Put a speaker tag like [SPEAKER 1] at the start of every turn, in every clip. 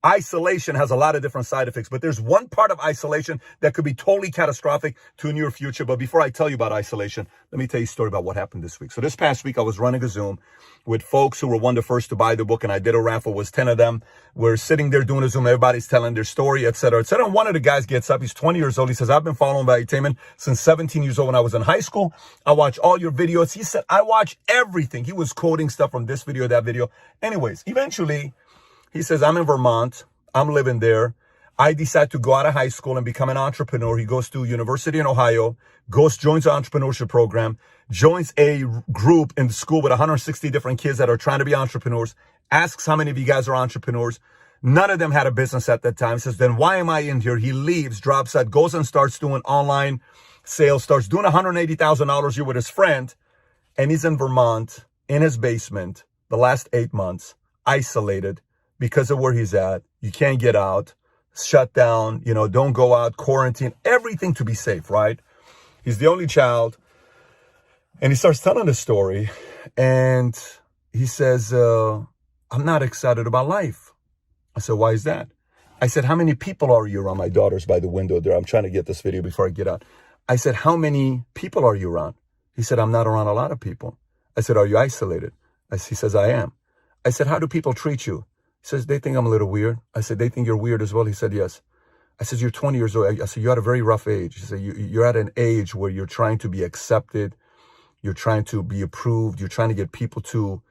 [SPEAKER 1] Isolation has a lot of different side effects, but there's one part of isolation that could be totally catastrophic to a near future. But before I tell you about isolation, let me tell you a story about what happened this week. So this past week, I was running a Zoom with folks who were one of the first to buy the book, and I did a raffle. It was 10 of them. We're sitting there doing a Zoom. Everybody's telling their story, et cetera, et cetera. And one of the guys gets up. He's 20 years old. He says, I've been following Valuetainment since 17 years old when I was in high school. I watch all your videos. He said, I watch everything. He was quoting stuff from this video, that video. Anyways, eventually, he says, I'm in Vermont. I'm living there. I decide to go out of high school and become an entrepreneur. He goes to University in Ohio, joins the entrepreneurship program, joins a group in the school with 160 different kids that are trying to be entrepreneurs, asks how many of you guys are entrepreneurs. None of them had a business at that time. Says, then why am I in here? He leaves, drops out, goes and starts doing online sales, starts doing $180,000 a year with his friend. And he's in Vermont, in his basement, the last 8 months, isolated because of where he's at. You can't get out, shut down, don't go out, quarantine, everything to be safe, right? He's the only child. And he starts telling the story. And he says, I'm not excited about life. I said, why is that? I said, how many people are you around? My daughter's by the window there. I'm trying to get this video before I get out. I said, how many people are you around? He said, I'm not around a lot of people. I said, are you isolated? He says, I am. I said, how do people treat you? He says, they think I'm a little weird. I said, they think you're weird as well. He said, yes. I said, you're 20 years old. I said, you're at a very rough age. He said, you're at an age where you're trying to be accepted. You're trying to be approved. You're trying to get people to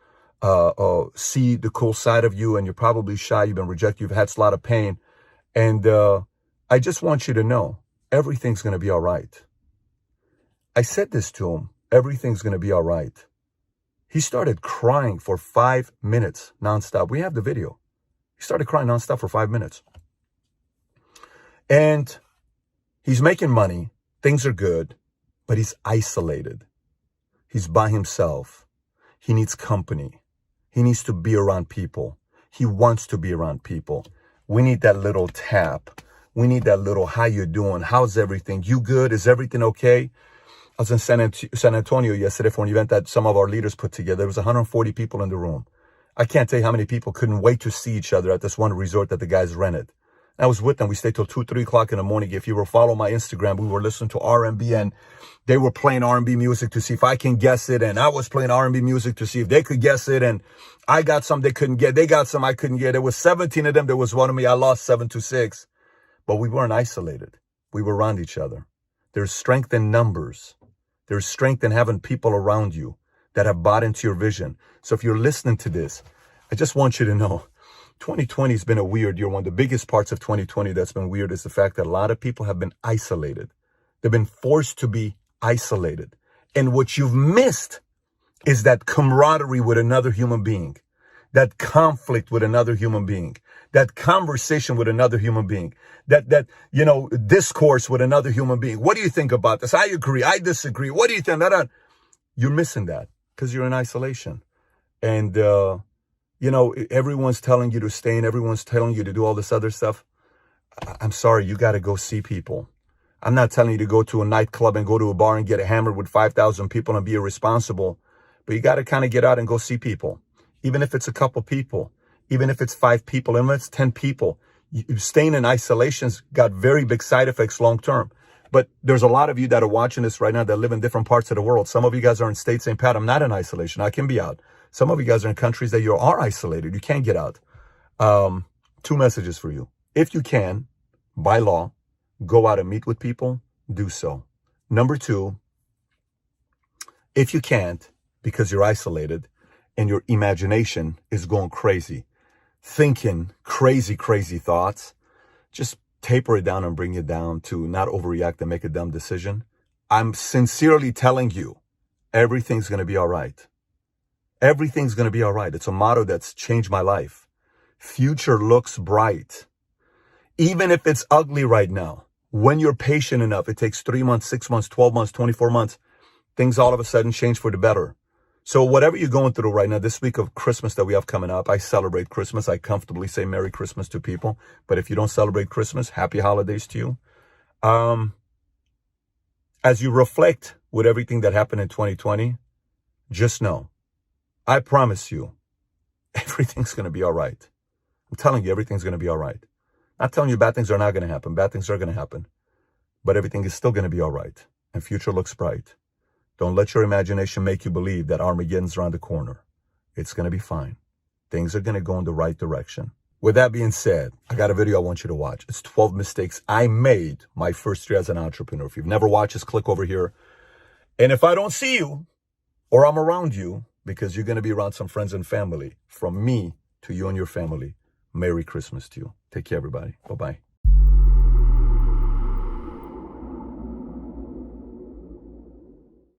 [SPEAKER 1] see the cool side of you. And you're probably shy. You've been rejected. You've had a lot of pain. And I just want you to know, everything's going to be all right. I said this to him, everything's going to be all right. He started crying for 5 minutes nonstop. We have the video. He started crying nonstop for 5 minutes. And he's making money. Things are good, but he's isolated. He's by himself. He needs company. He needs to be around people. He wants to be around people. We need that little tap. We need that little, how you doing? How's everything? You good? Is everything okay? I was in San Antonio yesterday for an event that some of our leaders put together. There was 140 people in the room. I can't tell you how many people couldn't wait to see each other at this one resort that the guys rented. I was with them. We stayed till 2, 3 o'clock in the morning. If you were following my Instagram, we were listening to R&B, and they were playing R&B music to see if I can guess it. And I was playing R&B music to see if they could guess it. And I got some they couldn't get. They got some I couldn't get. There was 17 of them. There was one of me. I lost 7-6. But we weren't isolated. We were around each other. There's strength in numbers. There's strength in having people around you that have bought into your vision. So if you're listening to this, I just want you to know, 2020 has been a weird year. One of the biggest parts of 2020 that's been weird is the fact that a lot of people have been isolated. They've been forced to be isolated. And what you've missed is that camaraderie with another human being, that conflict with another human being, that conversation with another human being, that discourse with another human being. What do you think about this? I agree. I disagree. What do you think? You're missing that because you're in isolation. And, everyone's telling you to stay in. Everyone's telling you to do all this other stuff. I'm sorry. You got to go see people. I'm not telling you to go to a nightclub and go to a bar and get hammered with 5,000 people and be irresponsible. But you got to kind of get out and go see people. Even if it's a couple people, even if it's 5 people, even if it's 10 people, staying in isolation's got very big side effects long term. But there's a lot of you that are watching this right now that live in different parts of the world. Some of you guys are in states saying, Pat, I'm not in isolation. I can be out. Some of you guys are in countries that you are isolated. You can't get out. 2 messages for you. If you can, by law, go out and meet with people, do so. Number 2, if you can't, because you're isolated and your imagination is going crazy, thinking crazy thoughts, just taper it down and bring it down to not overreact and make a dumb decision. I'm sincerely telling you, everything's going to be all right. Everything's going to be all right. It's a motto that's changed my life. Future looks bright. Even if it's ugly right now, when you're patient enough, it takes 3 months, 6 months, 12 months, 24 months, things all of a sudden change for the better. So whatever you're going through right now, this week of Christmas that we have coming up, I celebrate Christmas. I comfortably say Merry Christmas to people. But if you don't celebrate Christmas, happy holidays to you. As you reflect with everything that happened in 2020, just know, I promise you, everything's going to be all right. I'm telling you, everything's going to be all right. Not telling you bad things are not going to happen. Bad things are going to happen. But everything is still going to be all right. And future looks bright. Don't let your imagination make you believe that Armageddon's around the corner. It's going to be fine. Things are going to go in the right direction. With that being said, I got a video I want you to watch. It's 12 mistakes I made my first year as an entrepreneur. If you've never watched, just click over here. And if I don't see you or I'm around you, because you're going to be around some friends and family, from me to you and your family, Merry Christmas to you. Take care, everybody. Bye-bye.